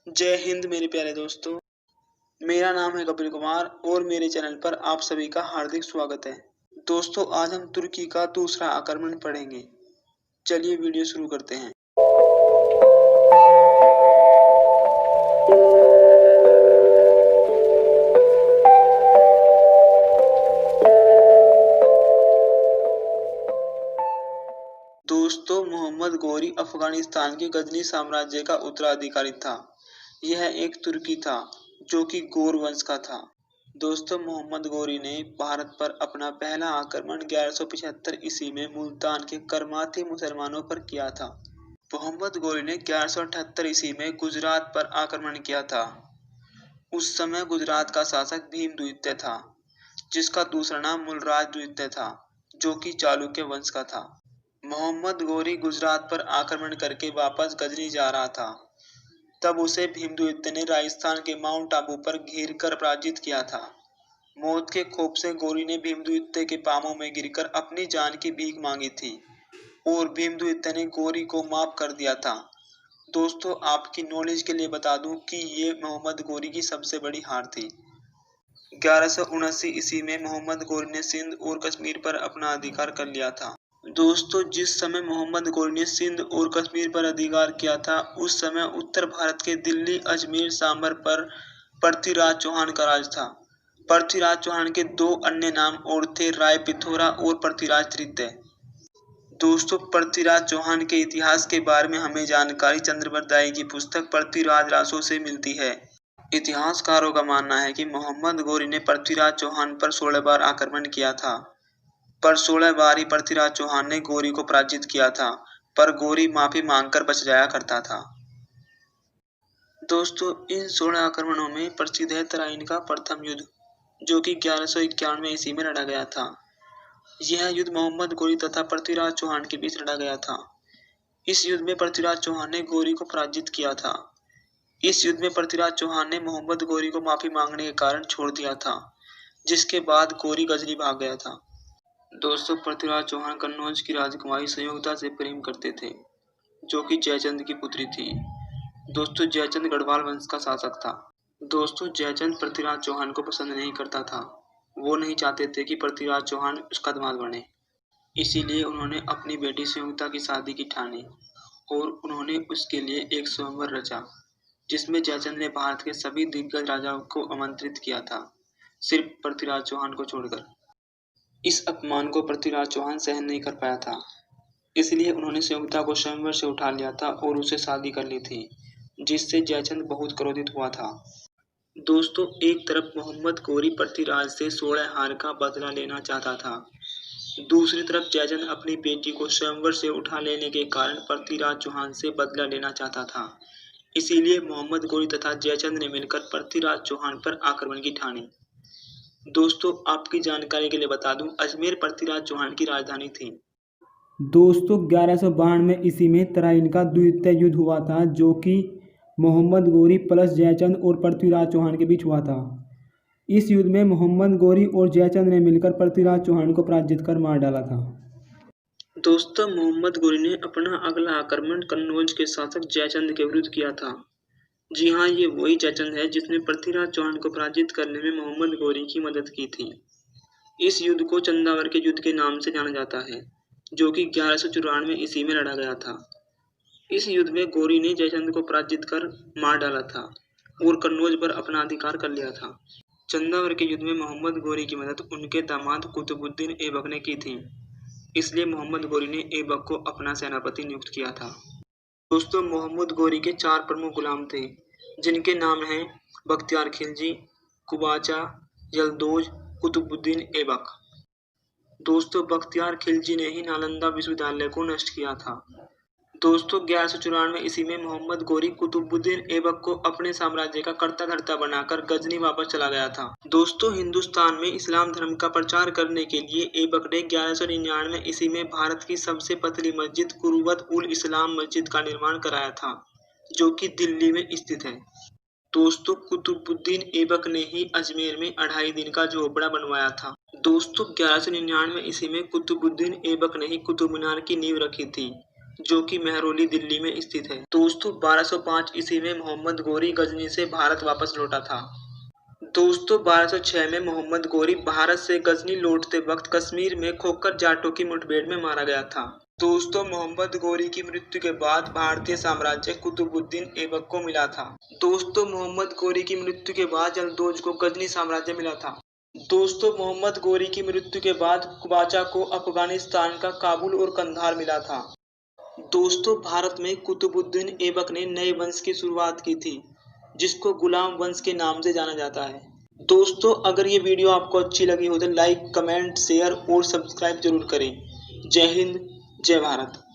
जय हिंद मेरे प्यारे दोस्तों। मेरा नाम है कपिल कुमार और मेरे चैनल पर आप सभी का हार्दिक स्वागत है। दोस्तों, आज हम तुर्की का दूसरा आक्रमण पढ़ेंगे। चलिए वीडियो शुरू करते हैं। दोस्तों, मोहम्मद गोरी अफगानिस्तान के गजनी साम्राज्य का उत्तराधिकारी था। यह एक तुर्की था जो कि गोर वंश का था। दोस्तों, मोहम्मद गोरी ने भारत पर अपना पहला आक्रमण 1175 ईस्वी में मुल्तान के करमाती मुसलमानों पर किया था। मोहम्मद गोरी ने 1178 ईस्वी में गुजरात पर आक्रमण किया था। उस समय गुजरात का शासक भीमद्वितीय था, जिसका दूसरा नाम मूलराज द्वितीय था, जो कि चालुक्य वंश का था। मोहम्मद गोरी गुजरात पर आक्रमण करके वापस गजनी जा रहा था। तब उसे भीमद्वितीय ने राजस्थान के माउंट आबू पर घेर कर पराजित किया था। मौत के खौफ से गोरी ने भीमद्वितीय के पांवों में गिरकर अपनी जान की भीख मांगी थी और भीमद्वितीय ने गोरी को माफ कर दिया था। दोस्तों, आपकी नॉलेज के लिए बता दूं कि ये मोहम्मद गोरी की सबसे बड़ी हार थी। 1179 ईस्वी में मोहम्मद गोरी ने सिंध और कश्मीर पर अपना अधिकार कर लिया था। दोस्तों, जिस समय मोहम्मद गोरी ने सिंध और कश्मीर पर अधिकार किया था, उस समय उत्तर भारत के दिल्ली, अजमेर, सांभर पर पृथ्वीराज चौहान का राज था। पृथ्वीराज चौहान के दो अन्य नाम और थे, राय पिथौरा और पृथ्वीराज तृतीय। दोस्तों, पृथ्वीराज चौहान के इतिहास के बारे में हमें जानकारी चंद्रबरदाई की पुस्तक पृथ्वीराज रासो से मिलती है। इतिहासकारों का मानना है कि मोहम्मद गोरी ने पृथ्वीराज चौहान पर 16 बार आक्रमण किया था, पर 16 बार ही पृथ्वीराज चौहान ने गोरी को पराजित किया था, पर गोरी माफी मांगकर बच जाया करता था। दोस्तों, इन 16 आक्रमणों में प्रसिद्ध है तराइन का प्रथम युद्ध, जो कि 1191 ईस्वी में लड़ा गया था। यह युद्ध मोहम्मद गोरी तथा पृथ्वीराज चौहान के बीच लड़ा गया था। इस युद्ध में पृथ्वीराज चौहान ने गोरी को पराजित किया था। इस युद्ध में पृथ्वीराज चौहान ने मोहम्मद गोरी को माफी मांगने के कारण छोड़ दिया था, जिसके बाद गोरी गजनी भाग गया था। दोस्तों, पृथ्वीराज चौहान कन्नौज की राजकुमारी संयोगता से प्रेम करते थे, जो कि जयचंद की पुत्री थी। दोस्तों, जयचंद गढ़वाल वंश का शासक था। दोस्तों, जयचंद पृथ्वीराज चौहान को पसंद नहीं करता था। वो नहीं चाहते थे कि पृथ्वीराज चौहान उसका दामाद बने। इसीलिए उन्होंने अपनी बेटी संयुक्ता की शादी की ठानी और उन्होंने उसके लिए एक स्वयंवर रचा, जिसमें जयचंद ने भारत के सभी दिग्गज राजाओं को आमंत्रित किया था, सिर्फ पृथ्वीराज चौहान को छोड़कर। इस अपमान को पृथ्वीराज चौहान सहन नहीं कर पाया था, इसलिए उन्होंने संयुक्ता को स्वयंवर से उठा लिया था और उसे शादी कर ली थी, जिससे जयचंद बहुत क्रोधित हुआ था। दोस्तों, एक तरफ मोहम्मद गोरी पृथ्वीराज से 16 हार का बदला लेना चाहता था, दूसरी तरफ जयचंद अपनी बेटी को स्वयंवर से उठा लेने के कारण पृथ्वीराज चौहान से बदला लेना चाहता था। इसीलिए मोहम्मद गोरी तथा जयचंद ने मिलकर पृथ्वीराज चौहान पर आक्रमण की ठानी। दोस्तों, आपकी जानकारी के लिए बता दूं, अजमेर पृथ्वीराज चौहान की राजधानी थी। दोस्तों, 1192 ईस्वी में तराइन का द्वितीय युद्ध हुआ था, जो कि मोहम्मद गोरी प्लस जयचंद और पृथ्वीराज चौहान के बीच हुआ था। इस युद्ध में मोहम्मद गोरी और जयचंद ने मिलकर पृथ्वीराज चौहान को पराजित कर मार डाला था। दोस्तों, मोहम्मद गोरी ने अपना अगला आक्रमण कन्नौज के शासक जयचंद के विरुद्ध किया था। जी हाँ, ये वही जयचंद है जिसने पृथ्वीराज चौहान को पराजित करने में मोहम्मद गोरी की मदद की थी। इस युद्ध को चंदावर के युद्ध के नाम से जाना जाता है, जो कि 1194 ईस्वी में लड़ा गया था। इस युद्ध में गोरी ने जयचंद को पराजित कर मार डाला था और कन्नौज पर अपना अधिकार कर लिया था। चंदावर के युद्ध में मोहम्मद गोरी की मदद उनके दामाद कुतुबुद्दीन ऐबक ने की थी, इसलिए मोहम्मद गोरी ने ऐबक को अपना सेनापति नियुक्त किया था। दोस्तों, मोहम्मद गोरी के 4 प्रमुख गुलाम थे, जिनके नाम हैं बख्तियार खिलजी, कुबाचा, यलदोज, कुतुबुद्दीन ऐबक। दोस्तों, बख्तियार खिलजी ने ही नालंदा विश्वविद्यालय को नष्ट किया था। दोस्तों, 1194 ईस्वी में मोहम्मद गोरी कुतुबुद्दीन ऐबक को अपने साम्राज्य का कर्ता धर्ता बनाकर गजनी वापस चला गया था। दोस्तों, हिंदुस्तान में इस्लाम धर्म का प्रचार करने के लिए ऐबक ने 1199 ईस्वी में भारत की सबसे पतली मस्जिद कुरुवत उल इस्लाम मस्जिद का निर्माण कराया था, जो कि दिल्ली में स्थित है। दोस्तों, कुतुबुद्दीन ऐबक ने ही अजमेर में 2.5 दिन का झोपड़ा बनवाया था। दोस्तों, 1199 ईस्वी में कुतुबुद्दीन ऐबक ने ही कुतुब मीनार की नींव रखी थी, जो कि मेहरौली दिल्ली में स्थित है। दोस्तों 1205 ईस्वी में मोहम्मद गोरी गजनी से भारत वापस लौटा था। दोस्तों 1206 में मोहम्मद गोरी भारत से गजनी लौटते वक्त कश्मीर में खोखर जाटों की मुठभेड़ में मारा गया था। दोस्तों मोहम्मद गोरी की मृत्यु के बाद भारतीय साम्राज्य कुतुबुद्दीन ऐबक को मिला था। दोस्तों मोहम्मद गोरी की मृत्यु के बाद जल्दोज को गजनी साम्राज्य मिला था। दोस्तों मोहम्मद गोरी की मृत्यु के बाद कुबाचा को अफगानिस्तान का काबुल और कंधार मिला था। दोस्तों भारत में कुतुबुद्दीन ऐबक ने नए वंश की शुरुआत की थी, जिसको गुलाम वंश के नाम से जाना जाता है। दोस्तों अगर ये वीडियो आपको अच्छी लगी हो तो लाइक, कमेंट, शेयर और सब्सक्राइब जरूर करें। जय हिंद, जय भारत।